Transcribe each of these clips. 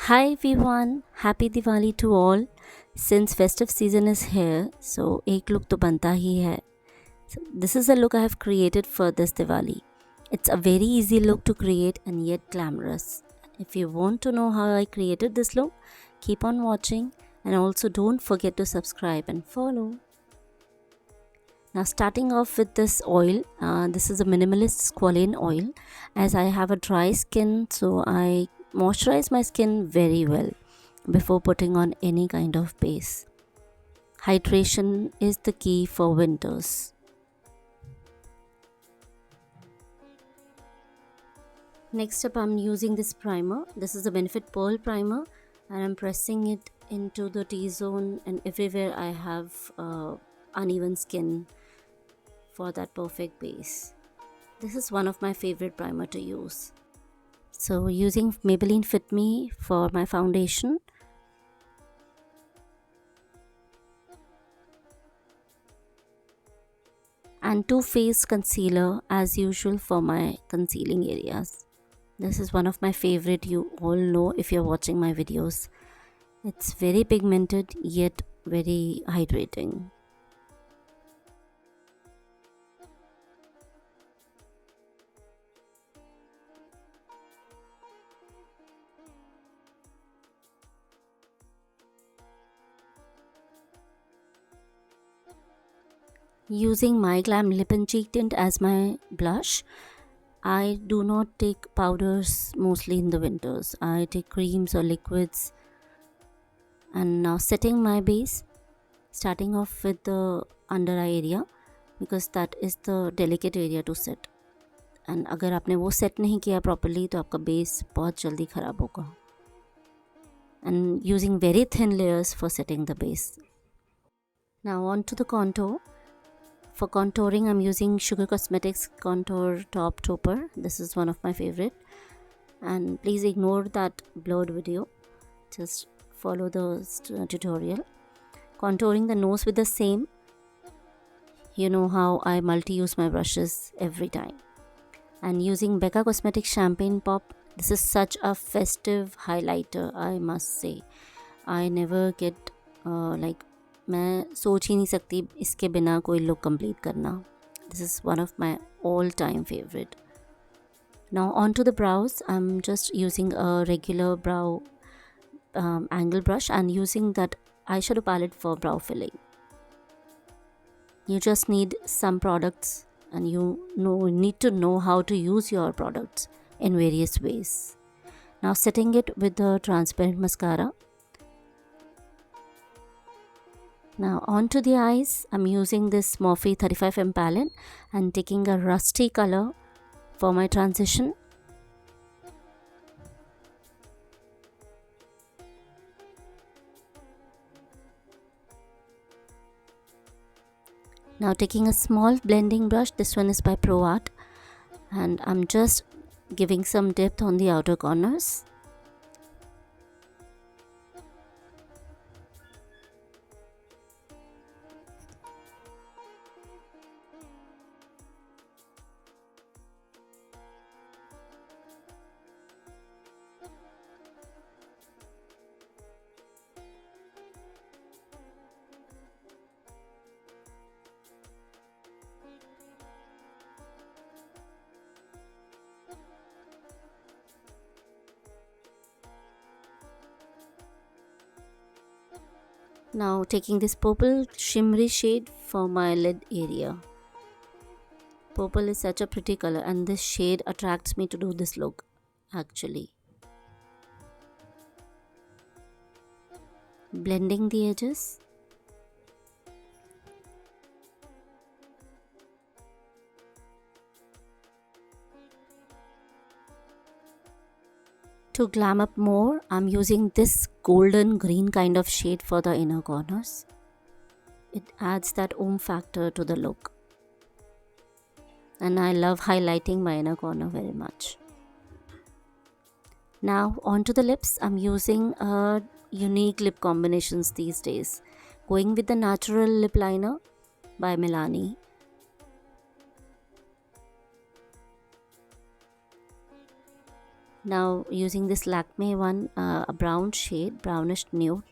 Hi everyone, happy Diwali to all. Since festive season is here, so एक look तो बनता ही है. So this is a look I have created for this Diwali. It's a very easy look to create and yet glamorous. If you want to know how I created this look, keep on watching and also don't forget to subscribe and follow. Now starting off with this oil, this is a Minimalist Squalane Oil. As I have a dry skin, so I moisturize my skin very well before putting on any kind of base. Hydration is the key for winters. Next up, I'm using this primer. This is the Benefit Pearl Primer and I'm pressing it into the T-zone and everywhere I have uneven skin for that perfect base. This is one of my favorite primer to use. So using Maybelline Fit Me for my foundation. And Too Faced concealer as usual for my concealing areas. This is one of my favorite, you all know if you're watching my videos. It's very pigmented yet very hydrating. Using Myglamm Lip and Cheek Tint as my blush. I do not take powders mostly in the winters. I take creams or liquids. And now setting my base, starting off with the under eye area because that is the delicate area to set. And अगर आपने वो set नहीं किया properly तो आपका base बहुत जल्दी ख़राब होगा. And using very thin layers for setting the base. Now on to the contour. For contouring, I'm using Sugar Cosmetics Contour Top Topper. This is one of my favorite. And please ignore that blurred video. Just follow the tutorial. Contouring the nose with the same. You know how I multi-use my brushes every time. And using Becca Cosmetics Champagne Pop. This is such a festive highlighter, I must say. I never get मैं सोच ही नहीं सकती इसके बिना कोई look complete करना. This is one of my all time favourite. Now on to the brows I am just using a regular brow angle brush and using that eyeshadow palette for brow filling. You just need some products and you need to know how to use your products in various ways. Now setting it with the transparent mascara. Now on to the eyes, I'm using this Morphe 35M palette and taking a rusty color for my transition. Now taking a small blending brush, this one is by Pro Art, and I'm just giving some depth on the outer corners. Now taking this purple shimmery shade for my lid area. Purple is such a pretty color and this shade attracts me to do this look actually. Blending the edges. To glam up more, I'm using this golden green kind of shade for the inner corners. It adds that factor to the look. And I love highlighting my inner corner very much. Now onto the lips, I'm using unique lip combinations these days. Going with the natural lip liner by Milani. Now using this Lakme one, a brown shade, brownish nude,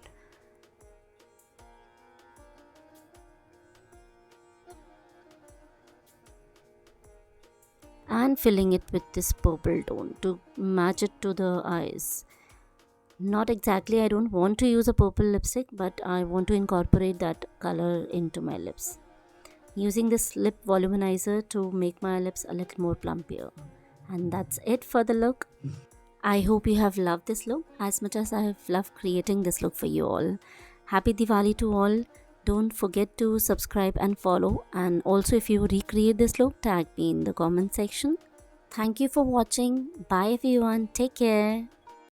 and filling it with this purple tone to match it to the eyes. Not exactly, I don't want to use a purple lipstick, but I want to incorporate that color into my lips. Using this lip volumizer to make my lips a little more plumpier. And that's it for the look. I hope you have loved this look as much as I have loved creating this look for you all. Happy Diwali to all. Don't forget to subscribe and follow, and also if you recreate this look, tag me in the comment section. Thank you for watching. Bye everyone. Take care.